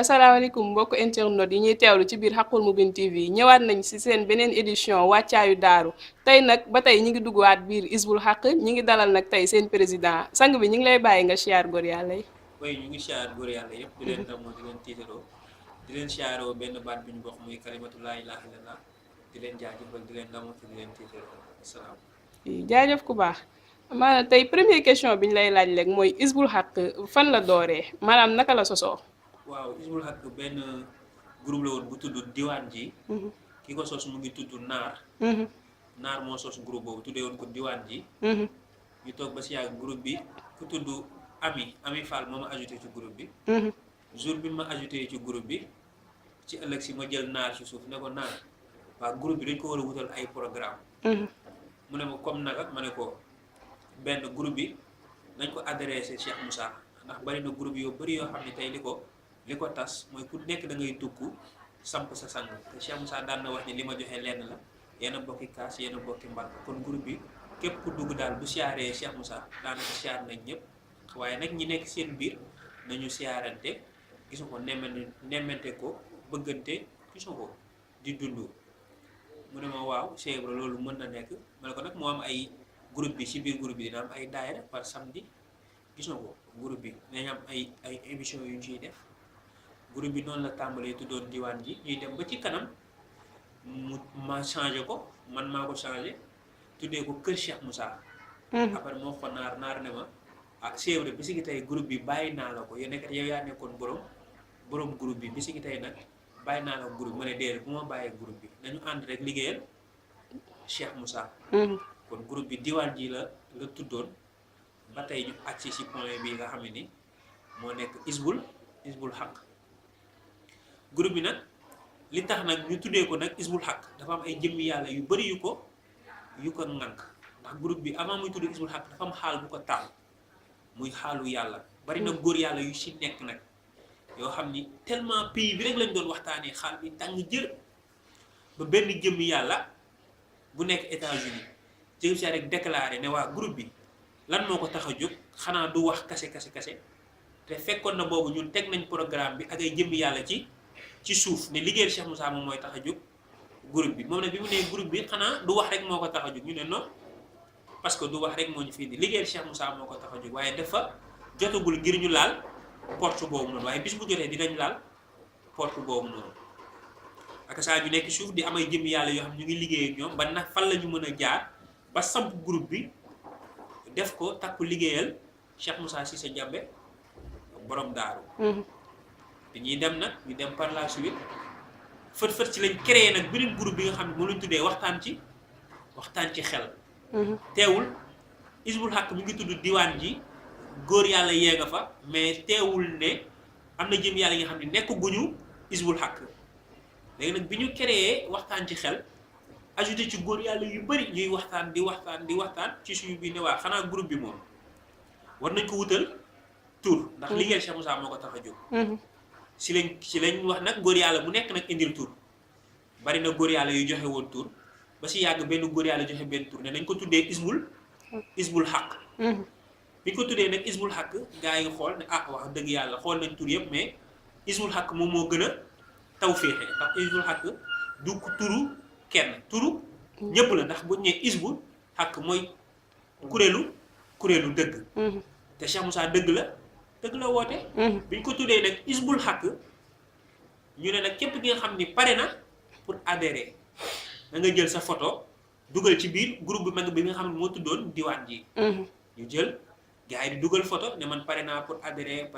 asalaamaaleykum mbokk internet yi ñuy teewlu ci biir Haqqul Mubin TV ñëwaat nañ ci seen beneen édition wàccaayu daaru tey nag ba tey ñi ngi duggaat biir Hizbul Haq ñi ngi dalal nag tey seen président sang bi ñi ngi lay bàyyi nga siyaar góor yàlla yi. koy ñu ngi siyaar góor yàlla yëpp di leen damoo di leen tiitaroo di leen siyaaroo benn baat bi ñu bokk muy kalimatu laa ilaaha illallah di leen jaajëfal di leen damoo di leen tiitaroo asalaam. jaajëf ku baax maanaam tey première question bi ñu lay laaj rek mooy Hizbul Haq fan la dooree maanaam naka la sosoo. waaw Hizbul Haq benn groupe la woon bu tudd diwaan ji. ki ko sos mu ngi tudd Naar. Naar moo sos groupe boobu tuddee woon ko diwaan ji. ñu toog ba si yàgg groupe bi ku tudd Ami Fall moo ma ajouté ci groupe bi. jour bi ma ajouté ci groupe bi ci ëllëg si ma jël Naar ci suuf ne ko Naar waa groupe bi dañ ko war a wutal ay programme mu ne ma comme naka ma ne ko benn groupe bi nañ ko adressé Cheikh Moussa ndax bari na groupe yoo bëri yoo xam ne tey li ko tas mooy ku nekk da ngay tukku samp sa sang te Cheikh Moussa daan na wax ni li ma joxe lenn la yenn bokki kaas yenn bokki mbal kon groupe bi képp ku dugg daal bu siyaaree Cheikh Moussa daanaka siyaar nañ ñëpp waaye nag ñi nekk seen biir nañu siyaarante gisu ko nemmante ko bëggante gisu ko di dund mu ne ma waaw Cheikh Ibra loolu mën na nekk ma ne ko nag moo am ay groupe bi ci biir groupe bi dina am ay daayira par samedi gis nga ko groupe bi dañ am ay émission yu ñu ciy def groupe bi noonu la tàmbalee tuddoon diwaan ji ñuy dem ba ci kanam ma changé ko man maa ko changé tuddee ko Kër Cheikh Moussa. après moo ko naar ne ma Cheikh Ibra bi si gi tey groupe bi bàyyi naa la ko yow yaa nekkoon borom groupe bi bi si gi tey nag bàyyi naa la groupe ma ne déedéet bu ma bàyyee groupe bi nañu ànd rek liggéeyal Cheikh Moussa. kon groupe bi diwaan ji la tuddoon ba tey ñu agsi ci point bi nga xam ne ni moo nekk Hizbul Haq groupe bi nag li tax nag ñu tuddee ko nag Hizbul Haq dafa am ay jëmmi yàlla yu bari yu ko ŋànk ndax groupe bi avant muy tudd Hizbul Haq dafa am xaal bu ko taal muy xaalu yàlla bari na góor yàlla yu ci nekk nag yoo xam ni tellement pays bi rek lañ doon waxtaanee xaal bi tàng jër ba benn jëmmi yàlla bu nekk États-Unis jëm si rek déclaré ne waa groupe bi lan moo ko tax a jóg xanaa du wax kase te fekkoon na boobu ñun teg nañ programme bi ak ay jëmmi yàlla ci suuf ne liggéeyal Cheikh Moussa moom mooy tax a jóg groupe bi moom ne bi mu nee groupe bi xanaa du wax rek moo ko tax a jóg ñu ne non parce que du wax rek moo ñu fii di liggéeyal Cheikh Moussa moo ko tax a jóg waaye dafa jotagul ngir ñu laal porte boobu noonu waaye bis bu jotee dinañ laal porte boobu noonu ak saa ñu nekk suuf di am ay jëmmi yàlla yoo xam ñu ngi liggéey ak ñoom ba nag fan la ñu mën a jaar ba samp groupe bi def ko takku liggéeyal Cheikh Moussa Cissé Ndiambe borom daaru dañuy dem nag ñu dem par la suite fët ci lañ créé nag beneen groupe bi nga xam ne moo lañ tuddee waxtaan ci xel teewul Hizbul Haq mi ngi tudd diwaan ji góor yàlla yee nga fa mais teewul ne am na jëm yàlla yi nga xam ne nekk guñu Hizbul Haq léegi nag bi ñu créé waxtaan ci xel ajouté ci góor yàlla yu bari ñuy waxtaan di waxtaan ci suñu biir ne waa xanaa groupe bi moom war nañ ko wutal tur ndax liggéeyal Cheikh Moussa moo ko tax a jóg si lañ wax nag góor yàlla bu nekk nag indil tur bari na góor yàlla yu joxe woon tur ba si yàgg benn góor yàlla joxe benn tur ne nañ ko tuddee Hizbul Haq bi ñu ko tuddee nag Hizbul Haq gaa yi xool ne wax dëgg yàlla xool nañ tur yëpp mais Hizbul Haq moom moo gën a taw féexe ndax Hizbul Haq du turu kenn turu ñëpp la ndax bu ñu nee Hizbul Haq mooy kuréelu dëgg te Cheikh Moussa dëgg la woote bi ñu ko tuddee nag Hizbul Haq ñu ne nag képp ki nga xam ni pare na pour adhérer da nga jël sa photo dugal ci biir groupe bi mag bi nga xam ne moo tuddoon diwaan ji ñu jël gars yi di dugal photo ne man pare naa pour adhérer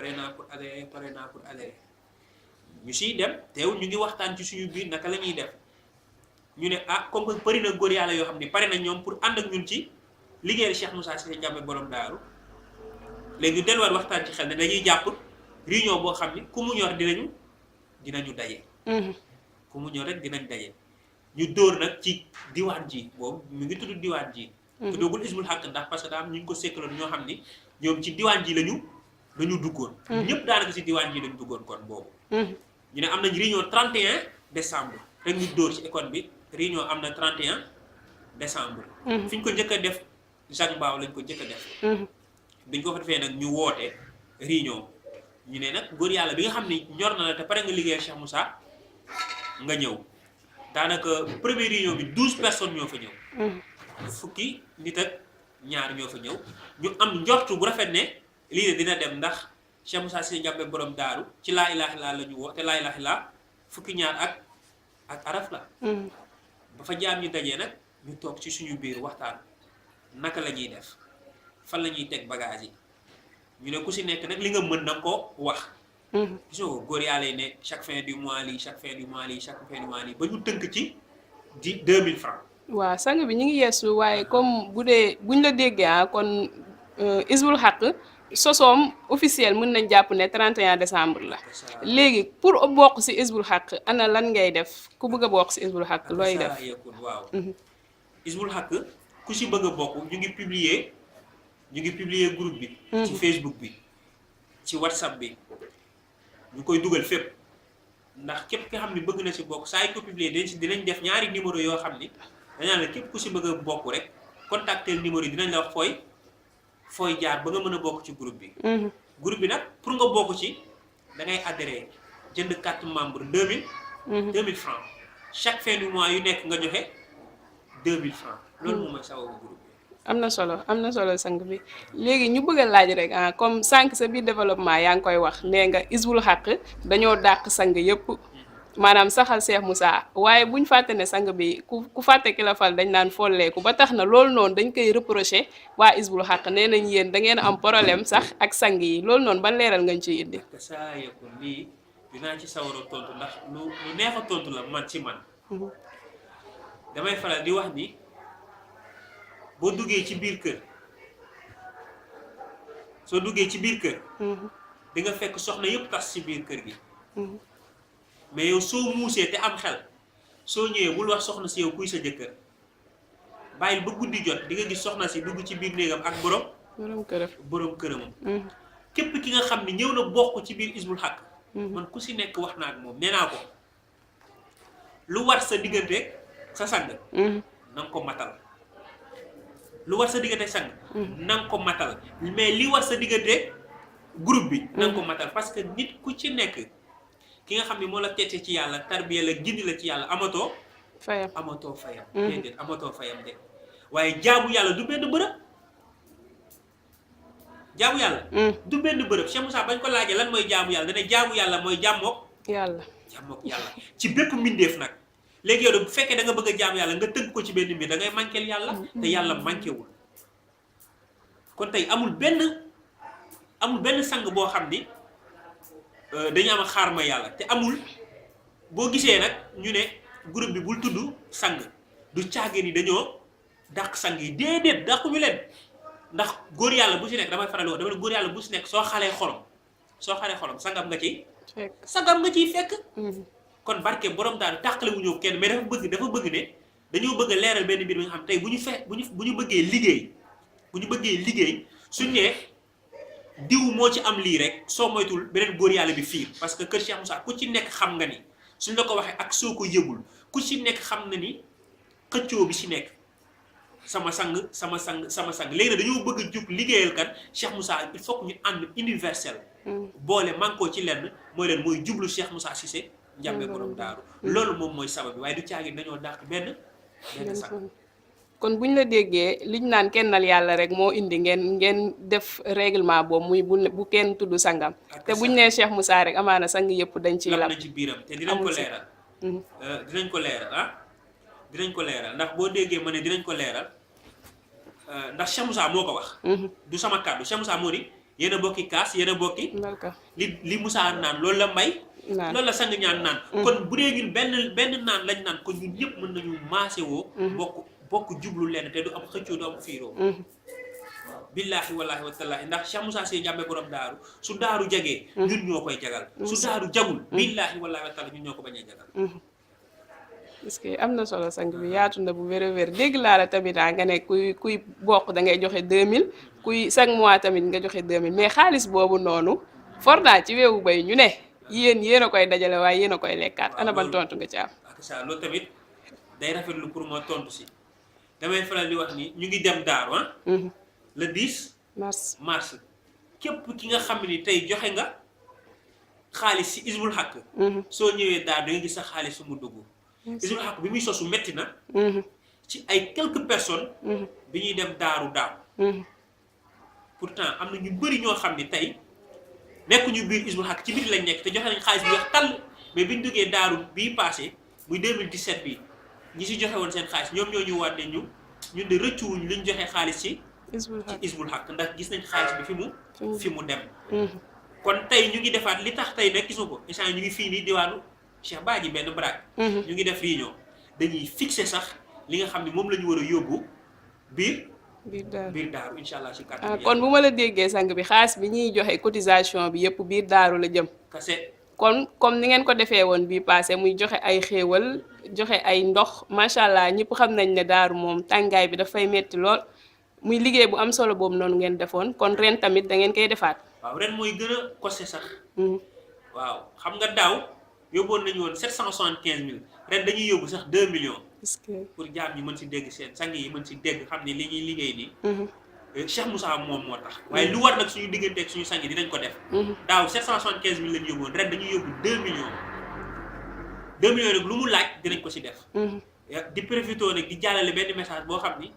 ñu siy dem teewul ñu ngi waxtaan ci suñu biir naka la ñuy def ñu ne comme que bëri na góor yàlla yoo xam ne pare na ñoom pour ànd ak ñun ci liggéeyal Cheikh Moussa Cissé Ndiambe borom daaru léegi ñu delluwaat waxtaan ci xel ne dañuy jàpp réunion boo xam ni ku mu ñor dinañu daje. ku mu ñor rek dinañ daje ñu dóor nag ci diwaan ji boobu mu ngi tudd diwaan ji. tuddagul Hizbul Haq ndax parce que daa am ñu ngi ko sekkaloon ñoo xam ni ñoom ci diwaan ji lañu duggoon. ñëpp daanaka ci diwaan ji lañu duggoon kon boobu. ñu ne am nañ réunion 31 décembre rek ñu dóor ci école bi réunion am na 31 décembre. fi ñu ko njëkk a def Jacques Mbao lañ ko njëkk a def. biñ ko fa defee nag ñu woote réunion ñu ne nag góor yàlla bi nga xam ni ñor na la te pare nga liggéeyal Cheikh Moussa nga ñëw daanaka première réunion bi 12 personnes ñoo fa ñëw. fukki nit ak ñaar ñoo fa ñëw ñu am njortu bu rafet ne lii de dina dem ndax Cheikh Moussa Cissé Ndiamé borom daaru ci laa ilaaha illallaa la ñu woo te laa ilaaha illallaa fukki ñaar ak araf la. ba fa jaam ñu dajee nag ñu toog ci suñu biir waxtaan naka la ñuy def fan la ñuy teg bagage yi ñu ne ku si nekk nag li nga mën na ko wax. gisoo góor yàlla yi ne chaque fin du mois lii chaque fin du mois lii chaque fin du mois lii ba ñu tënk ci 2000 francs. waaw sang bi ñu ngi yeesu waaye comme bu dee buñ la déggee kon Hizbul Haq sosoom officiel mën nañ jàpp ne 31 décembre la léegi pour bokk si Hizbul Haq ana lan ngay def ku bëgg a bokk si Hizbul Haq looy def. waaw Hizbul Haq ku si bëgg a bokk ñu ngi publier groupe bi. ci Facebook bi ci WhatsApp bi ñu koy dugal fépp ndax képp ki xam ne bëgg na si bokk saa yu ko publier dinañ def ñaari numéro yoo xam ni dañaa la képp ku si bëgg a bokk rek contacter numéro yi dinañ la wax fooy jaar ba nga mën a bokk ci groupe bi. groupe bi nag pour nga bokk ci da ngay adhérer jënd carte membre 2000 francs chaque fin du mois yu nekk nga joxe 2000 francs loolu moom mooy sababu groupe bi. am na solo sang bi léegi ñu bëgg a laaj rek comme sànq sa biir développement yaa ngi koy wax nee nga Hizbul Haq dañoo dàq sang yëpp maanaam saxal Cheikh Moussa waaye buñ fàtte ne sang bi ku fàtte ki la fal dañ naan folleeku ba tax na loolu noonu dañ koy reproché waa Hizbul Haq nee nañ yéen da ngeen am problème sax ak sang yi loolu noonu ban leeral ngañ ciy indi. saa yëpp lii dinaa ci sawar a tontu ndax lu neex a tontu la man ci man. damay faral di wax ni boo duggee ci biir kër soo duggee ci biir kër. di nga fekk soxna yëpp tas ci biir kër gi. mais yow soo muusee te am xel soo ñëwee bul wax soxna si yow kuy sa jëkkër bàyyil ba guddi jot di nga gis soxna si dugg ci biir néegam ak borom këram. képp ki nga xam ne ñëw na bokk ci biir Hizbul Haq. man ku si nekk wax naa ak moom nee naa ko lu war sa diggante sa sang. na nga ko matal. lu war sa diggante sang. na nga ko matal mais li war sa diggante groupe bi. na nga ko matal parce que nit ku ci nekk ki nga xam ne moo la teete ci yàlla tarbiya la gindi la ci yàlla amatoo fayam. déedéet amatoo fayam de waaye jaamu yàlla du benn bërëb. jaamu yàlla. du benn bërëb Cheikh Moussa bañ ko laajee lan mooy jaamu yàlla dana jaamu yàlla mooy jàmmook yàlla ci bépp mbindeef nag. léegi yow bu fekkee da nga bëgg a jaamu yàlla nga tënk ko ci benn mbir da ngay manqueel yàlla. te yàlla manqué wul. kon tey amul benn sang boo xam ni dañu am xaar ma yàlla te amul boo gisee nag ñu ne groupe bi bul tudd sang du caage ni dañoo dàq sang yi déedéet dàquñu leen ndax góor yàlla bu si nekk damay faral di wax dama ne góor yàlla bu si nekk soo xalee xolom sangam nga ciy fekk. kon barke borom daal tàqale wu ñëw kenn mais dafa bëgg ne dañoo bëgg a leeral benn mbir bi nga xam tey bu ñu bëggee liggéey suñu nee diw moo ci am lii rek soo moytul beneen góor yàlla bi fiir parce que kër Cheikh Moussa ku ci nekk xam nga ni suñ la ko waxee ak soo ko yëgul ku ci nekk xam na ni xëccoo bi ci nekk sama sang léegi nag dañoo bëgg a jug liggéeyal kat Cheikh Moussa il faut que ñu ànd universel. boole mànkoo ci lenn mooy jublu Cheikh Moussa Cissé Ndiamé borom daaru loolu moom mooy sabab bi waaye du caagi dañoo dàq benn sang. kon buñ la déggee liñ naan kennal yàlla rek moo indi ngeen def règlement boobu muy bu kenn tudd sangam. te buñ nee Cheikh Moussa rek amaana sang yëpp dañ ciy lam na ci biiram te dinañ ko leeral ndax boo déggee ma ne dinañ ko leeral ndax Cheikh Moussa moo ko wax. du sama kàddu Cheikh Moussa moo ni yéen a bokki kaas yéen a bokki li Moussa naan loolu la mbay loolu la sang ñaan naan. kon bu dee ñun benn naan lañ naan kon ñun ñëpp mën nañu maase woo bokk jublu leen te du am xëccoo du am fiiroo. billaahi wallaahi watallaahi ndax Cheikh Moussa Cissé Ndiamé borom daaru su daaru jagee ñun ñoo koy jagal su daaru jagul billaahi wallaahi watallaahi ñun ñoo ko bañ a jagal. parce que am na solo sang bi yaatu na bu wér dégg laa la tamit nga ne kuy bokk da ngay joxe 2000 kuy chaque mois tamit nga joxe 2000 mais xaalis boobu noonu for naa ci weewu bay ñu ne yéen a koy dajale waaye yéen a koy lekkaat ana ban tontu nga ci am. ak loolu tamit day rafetlu pour ma tontu si damay faral di wax ni ñu ngi dem daaru le 10 mars képp ki nga xam ni tey joxe nga xaalis si isbul xaq soo ñëwee daal da nga gis sa xaalis su mu dugg isbul xaq bi muy sosu metti na ci ay quelques personnes bi ñuy dem daaru daaw pourtant am na ñu bëri ñoo xam ni tey nekkuñu biir isbul xaq ci biir lañ nekk te joxe nañ xaalis bi wax tàll mais biñ duggee daaru bii passé muy 2017 bi ñi si joxe woon seen xaalis ñoom ñoo ñu waat ne ñun de rëccuwuñ liñ joxe xaalis ci isbul xaq ndax gis nañ xaalis bi fi mu dem kon tey ñu ngi defaat li tax tey nag gis nga ko instant ñu ngi fii nii diwaanu Cheikh Badji benn baraag ñu ngi def réunion dañuy fixer sax li nga xam ne moom la ñu war a yóbbu biir daaru incha allah si kàttan kon bu ma la déggee sang bi xaalis bi ñuy joxe cotisation bi yëpp biir daaru la jëm kase kon comme ni ngeen ko defee woon bii passé muy joxe ay xéewal joxe ay ndox macha allah ñëpp xam nañ ne daaru moom tàngaay bi dafay metti lool muy liggéey bu am solo boobu noonu ngeen defoon kon ren tamit da ngeen koy defaat waaw ren mooy gën a costé sax waaw xam nga daaw yóbboon nañu woon 775 000 ren dañuy yóbbu sax 2 millions pour jaam ñi mën si dégg seen sang yi mën si dégg xam ne li ñuy liggéey nii Cheikh Moussa moom moo tax waaye lu war nag suñu diggante ak suñu sang yi dinañ ko def daaw 775 000 lañu yóbboon ren dañuy yóbbu 2 millions 2 millions nag lu mu laaj dinañ ko si def di profité nag di jàllale benn message boo xam ni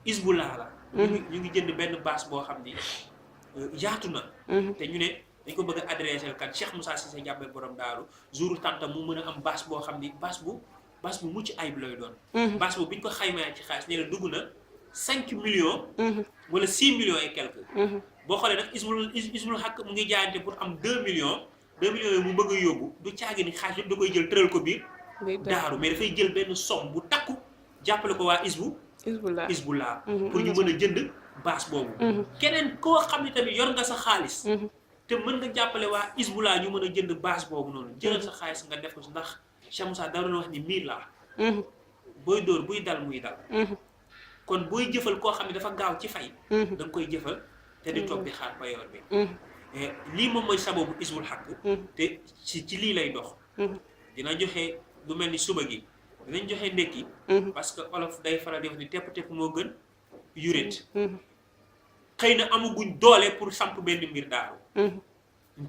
Hizbullah la ñu ngi jënd benn bâche boo xam ni yaatu na te ñu ne dañ ko bëgg a adressé kan Cheikh Moussa Cissé Ndiamé borom daaru jour tanta mu mën a am bâche boo xam ni bâche bu mucc ayib lay doon bâche boobu bi ñu ko xaymaa ci xaalis nee na dugg na 5 millions wala 6 millions et quelques boo xoolee nag isbul xaq mu ngi jaayante pour am 2 millions yooyu mu bëgg a yóbbu du caagi ni xaalis yëpp da koy jël tëral ko biir daaru mais dafay jël benn somme bu takku jàppale ko waa Hizbullah pour ñu mën a jënd bâche boobu keneen koo xam ne tamit yor nga sa xaalis te mën nga jàppale waa Hizbullah ñu mën a jënd bâche boobu noonu jëlal sa xaalis nga def ko si ndax Cheikh Moussa da doon wax ni miir laa booy dóor buy dal muy dal kon booy jëfal koo xam ne dafa gaaw ci fay da nga koy jëfal te di toog di xaar payoor bi lii moom mooy sababu isbul xaq te ci lii lay dox dina joxe lu mel ni suba gi dinañ joxe ndekki parce que olof day faral di wax ni tepp moo gën yuréet xëy na amaguñ doole pour samp benn mbir daaru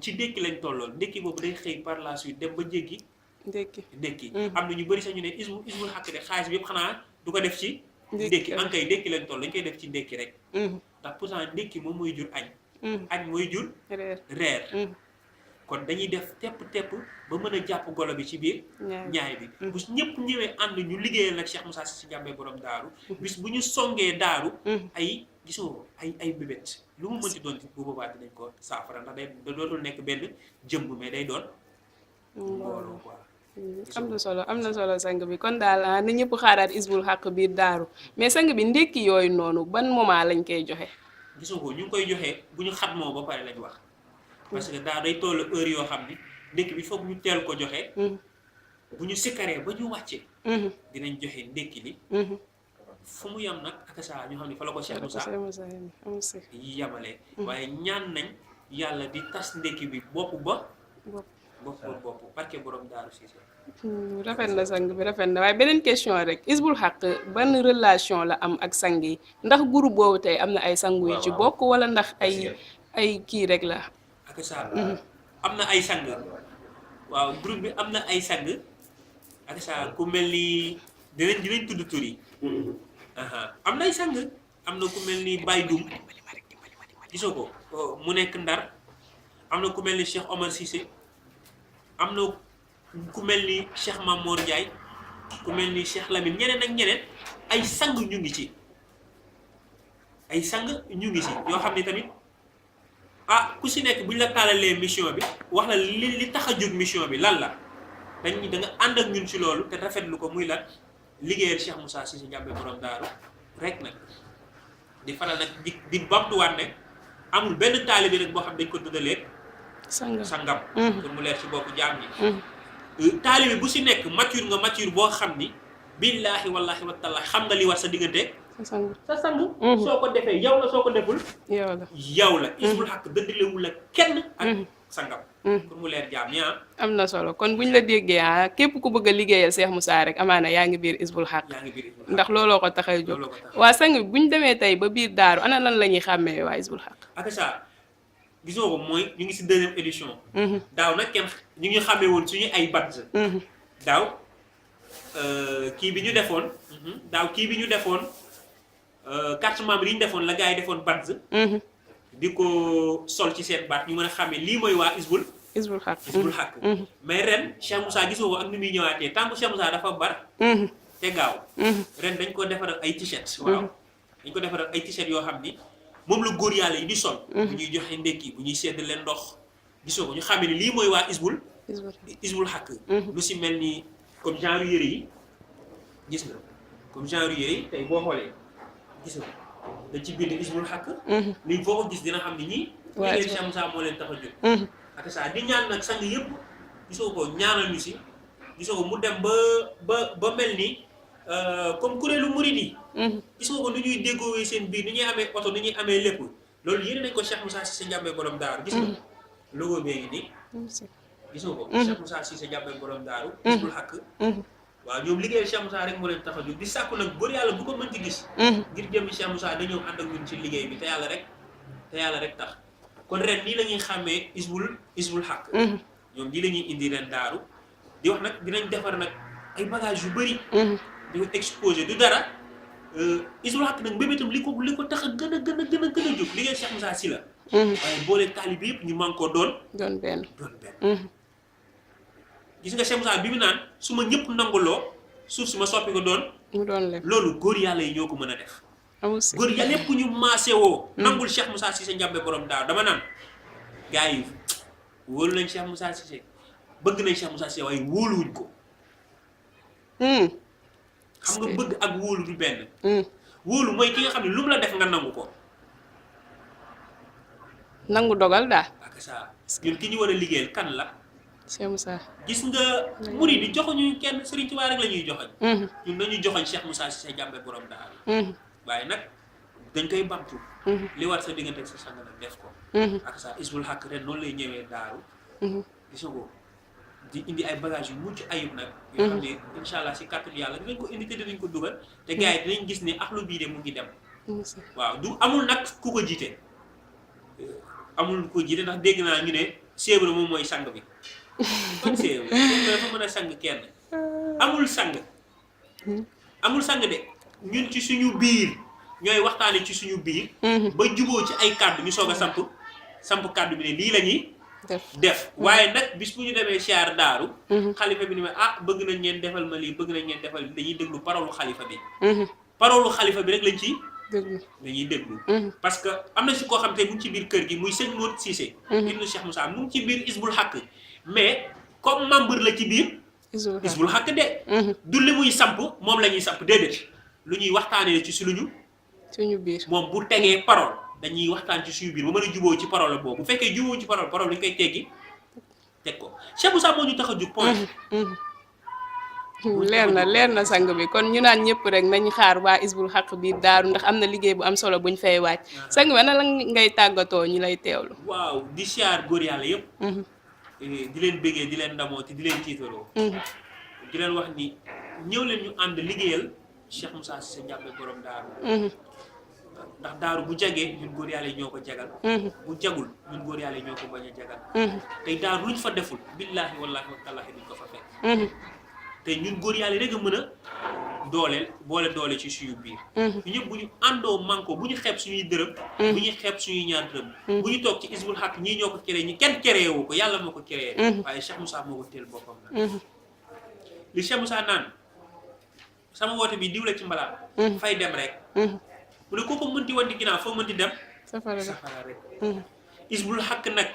ci ndekki lañ tollool ndekki boobu day xëy par la suite dem ba jéggi ndekki am na ñu bëri sax ñu ne isbul xaq de xaalis bi yëpp xanaa du ko def ci ndekki an kay ndekki lañ toll dañ koy def ci ndekki rek ndax pourtant ndekki moom mooy jur añ mooy jur reer kon dañuy def tepp ba mën a jàpp golo bi ci biir ñaay bi bu ñëpp ñëwee ànd ñu liggéeyal nag Cheikh Moussa Cissé Ndiamé borom daaru bis bu ñu songee daaru ay gisoo ay bébét lu mu mënti doon bu boobaa dinañ ko saafara ndax day dootul nekk benn jëmb mais day doon mbooloo quoi am na solo sang bi kon daal na ñëpp xaaraat isbul xaq biir daaru mais sang bi ndekki yooyu noonu ban moment lañ koy joxe gisoo ko ñu ngi koy joxe bu ñu xatmoo ba pare lañ wax parce que daa day toll heure yoo xam ni ndekki bi foog ñu teel ko joxe bu ñu sikkaree ba ñu wàcce dinañ joxe ndekki li fu mu yam nag ak saa ñu xam ne fa la ko Cheikh Moussa yamalee waaye ñaan nañ yàlla di tas ndekki bi bopp barke borom daaru Cissé rafet na sang bi rafet na waaye beneen question rek isbul xaq ban relation la am ak sang yi ndax groupe boobu tey am na ay sangu yu ci bokk wala ndax ay kii rek la ak saa am na ay sang waaw groupe bi am na ay sang ak saa ku mel ni dinañ tudd tur yi am na ay sang am na ku mel ni Baye Doum gisoo ko mu nekk Ndar am na ku mel ni Cheikh Omar Cissé am na ku mel ni Cheikh Mamour Ndiaye ku mel ni Cheikh Lamine ñeneen ak ñeneen ay sang ñu ngi ci yoo xam ne tamit ku si nekk bu ñu la taalalee mission bi wax la li tax a jóg mission bi lan la da nga ànd ak ñun ci loolu te rafetlu ko muy lan liggéeyal Cheikh Moussa Cissé Ndiamé borom daaru rek nag di faral nag di bamtuwaat ne amul benn taalibe rek boo xam dañ ko dëddalee sangam pour mu leer ci boppu jaam ñi taalibe bu si nekk mature boo xam ni billaahi wallaahi wa taala xam nga li war sa diggante sa sang soo ko defee yow la soo ko deful yow la isbul xaq dëddalewul la kenn ak sangam pour mu leer jaam ñi am na solo kon buñ la déggee képp ku bëgg a liggéeyal Cheikh Moussa rek amaana yaa ngi biir isbul xaq ndax looloo ko tax a jóg waa sang bi buñ demee tey ba biir daaru ana lan la ñuy xàmmee waa isbul xaq ak ça gisoo ko mooy ñu ngi si 2e édition. daaw nag kenn ñu ngi xamee woon suñu ay badge. daaw kii bi ñu defoon. daaw kii bi ñu defoon carte membre yi ñu defoon la gars yi defoon badge. di ko sol ci seen baat ñu mën a xamee lii mooy waa Hizbul Haq. mais ren Cheikh Moussa gisoo ko ak ni muy ñëwaatee tant que Cheikh Moussa dafa bar. te gaaw. ren dañ ko defaral ay t-shirt. waaw dañ ko defaral ay t-shirt yoo xam ni moom la góor yàlla yi di sol. bu ñuy joxe ndekki bu ñuy sedd leen ndox. gisoo ko ñu xamee ni lii mooy waa Hizbul Haq. lu si mel ni comme genre yére yi gis nga comme genre yére yi tey boo xoolee gis nga dañ ci bind Hizbul Haq. lii foo ko gis dina xam ni ñii. waaw liggéey Cheikh Moussa moo leen tax a jóg. ak saa di ñaan nag sang yëpp gisoo ko ñaanal ñu si gisoo ko mu dem ba mel ni comme kuréelu murid yi. gisoo ko nu ñuy déggoowee seen biir ni ñuy amee oto ni ñuy amee lépp loolu yéene nañ ko Cheikh Moussa Cissé Ndiamé borom daaru gis nga logo bee ngi nii gisoo ko Cheikh Moussa Cissé Ndiamé borom daaru Hizbul Haq waaw ñoom liggéeyal Cheikh Moussa rek moo leen tax a jóg di sàkku nag góor yàlla bu ko mën ci gis ngir jëmmi Cheikh Moussa dañoo ànd ak ñun ci liggéey bi te yàlla rek tax kon ren nii la ñuy xàmmee Hizbul Haq ñoom lii la ñuy indi ren daaru di wax nag dinañ defar nag ay bagages yu bëri di ko exposé du dara Hizbul Haq nag mbébétam li ko tax a gën a jóg liggéey Cheikh Moussa Sy la waaye boole taalibe yëpp ñu man koo doon benn gis nga Cheikh Moussa bi mu naan su ma ñëpp nanguloo suuf si ma soppi ko doon loolu góor yàlla yi ñoo ko mën a def góor yàlla yëpp ñu maase woo nangul Cheikh Moussa Cissé Ndiamé borom daaru dama naan gars yi wóolu nañ Cheikh Moussa Cissé bëgg nañ Cheikh Moussa Cissé waaye wóoluwuñ ko xam nga bëgg ak wóolu du benn wóolu mooy ki nga xam ne lu mu la def nga nangu ko nangu dogal daal ak ça ñun ki ñu war a liggéeyal kan la Cheikh Moussa gis nga murid yi joxuñu kenn Serigne Touba rek la ñuy joxoñ ñun nañu joxoñ Cheikh Moussa Cissé Ndiamé borom daaru waaye nag dañ koy bamtu li war sa diggante ak sa sang nag def ko ak ça Hizbul Haq ren noonu lay ñëwee daaru gis nga ko di indi ay bagages yu mucc ayib nag yoo xam ne incha allah si kàttanu yàlla dinañ ko indi te dinañ ko dugal te gars yi dinañ gis ne axlu bii de mu ngi dem waaw du amul nag ku ko jiite ndax dégg naa ñu ne Cheikh Ibra moom mooy sang bi kon Cheikh Ibra dafa mën a sang kenn amul sang de ñun ci suñu biir ñooy waxtaane ci suñu biir ba juboo ci ay kàddu ñu soog a samp kàddu bi ne lii la ñuy def waaye nag bis bu ñu demee siyaar daaru xalifa bi ni ma bëgg nañ ngeen defal ma lii bëgg nañ ngeen defal dañuy déglu parolu xalifa bi rek lañ ci dañuy déglu parce que am na si koo xam te mu ngi ci biir kër gi muy sëñ Modou Cissé ibnu Cheikh Moussa mu ngi ci biir Hizbul Haq mais comme membre la ci biir Hizbul Haq de du li muy samp moom la ñuy samp déedéet lu ñuy waxtaanee ci suñu biir moom bu tegee parole dañuy waxtaan ci suñu biir ba mën a juboo ci parole boobu bu fekkee juboo ci parole dañu koy teggi teg ko Cheikh Moussa moo ñu tax a jug point leer na sang bi kon ñu naan ñëpp rek nañ xaar waa Hizbul Haq biir daaru ndax am na liggéey bu am solo buñ fay wàcc sang bi ana la ngay tàggatoo ñu lay teewlu waaw di siyaar góor yàlla yëpp di leen bëggee di leen ndamoo te di leen tiitaroo di leen wax ni ñëw leen ñu ànd liggéeyal Cheikh Moussa Cissé Ndiamé borom daaru ndax daaru bu jagee ñun góor yàlla yi ñoo ko jagal bu jagul ñun góor yàlla yi ñoo ko bañ a jagal tey daaru luñ fa deful billaahi wallaahi wa tallaahi duñ ko fa fekk te ñun góor yàlla rek a mën a boole doole ci suñu biir ñu ñëpp bu ñu àndoo manko bu ñu xeeb suñuy dërëm bu ñu xeeb suñuy ñaar dërëm bu ñu toog ci Hizbul Haq ñii ñoo ko créé ñi kenn créé wu ko yàlla moo ko créé waaye Cheikh Moussa moo ko teel boppam nag li Cheikh Moussa naan sama woote bi diw la ci mbalaan fay dem rek mu ne kooku mënti wan di ginnaaw foo mënti dem safara rek Hizbul Haq nag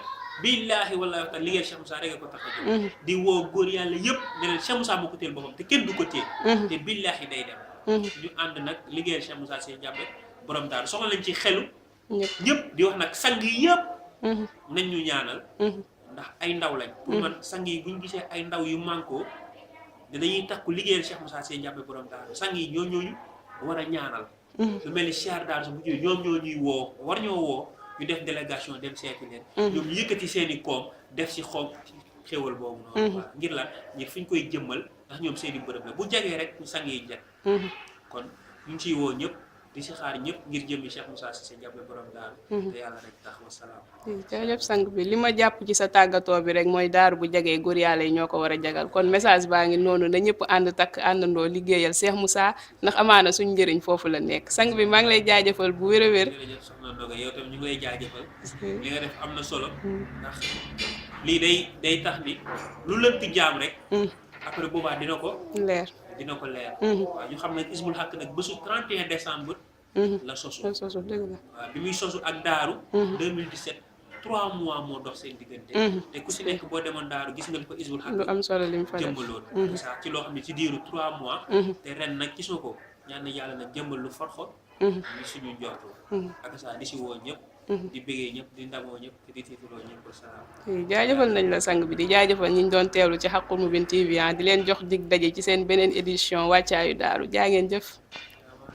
billaahi wallaahi taala liggéey Cheikh Moussa rek a ko tax a jóg di woo góor yàlla yëpp ne leen Cheikh Moussa moo ko téel boppam te kenn du ko téel te billaahi day dem ñu ànd nag liggéeyal Cheikh Moussa Cissé Ndiamé borom daaru soxla lañ ci xelu ñëpp di wax nag sang yëpp nañ ñu ñaanal ndax ay ndaw lañ pour man sang yi buñ gisee ay ndaw yu mànkoo ne dañuy takku liggéeyal Cheikh Moussa Cissé Ndiamé borom daaru sang yi ñooñu war a ñaanal lu mel ni siyaar daaru sa bu ñëwee ñoom ñoo ñuy woo war ñoo woo ñu def délégation dem seeti leen ñoom ñu yëkkati seen i koom def si xoom xéwal boobu noonu waaw ngir lan ngir fi ñu koy jëmmal ndax ñoom seen i bërëb la bu jagee rek ñu sang yi jag kon ñu ngi ciy woo ñëpp di si xaar ñëpp ngir jëmmi Cheikh Moussa Cissé Diaby borom daaru te yàlla rek tax wasalaam. jërëjëf sang bi li ma jàpp ci sa tàggatoo bi rek mooy daaru bu jagee góor yàlla yi ñoo ko war a jagal kon message baa ngi noonu na ñëpp ànd takk àndandoo liggéeyal Cheikh Moussa ndax amaana suñ njëriñ foofu la nekk sang bi maa ngi lay jaajëfal bu wér a wér. jërëjëf soxna Ndoga yow tam ñu ngi lay jaajëfal li nga def am na solo ndax lii day tax ni lu lënt jaam rek après boobaa dina ko leer waaw ñu xam ne Hizbul Haq nag bésu 31 décembre la sosu dëgg la waaw bi muy sosu ak daaru 2017 3 mois moo dox seen diggante te ku si nekk boo demoon daaru gis nga li fa Hizbul Haq lu am solo lim fa def jëmbaloon ça ci loo xam ne ci diiru 3 mois te ren nag gis nga ko ñaan na yàlla nag jëmbal lu forxo ñu suñu njortu ak ça di si woo ñëpp di bëggee ñëpp di ndamoo ñëpp te di tiitaloo ñëpp salaam. jaajëfal nañ la sang bi di jaajëfal ñi ñu doon teewlu ci Haqqul Mubin TV di leen jox dig daje ci seen beneen édition wàccaayu daaru jaa ngeen jëf.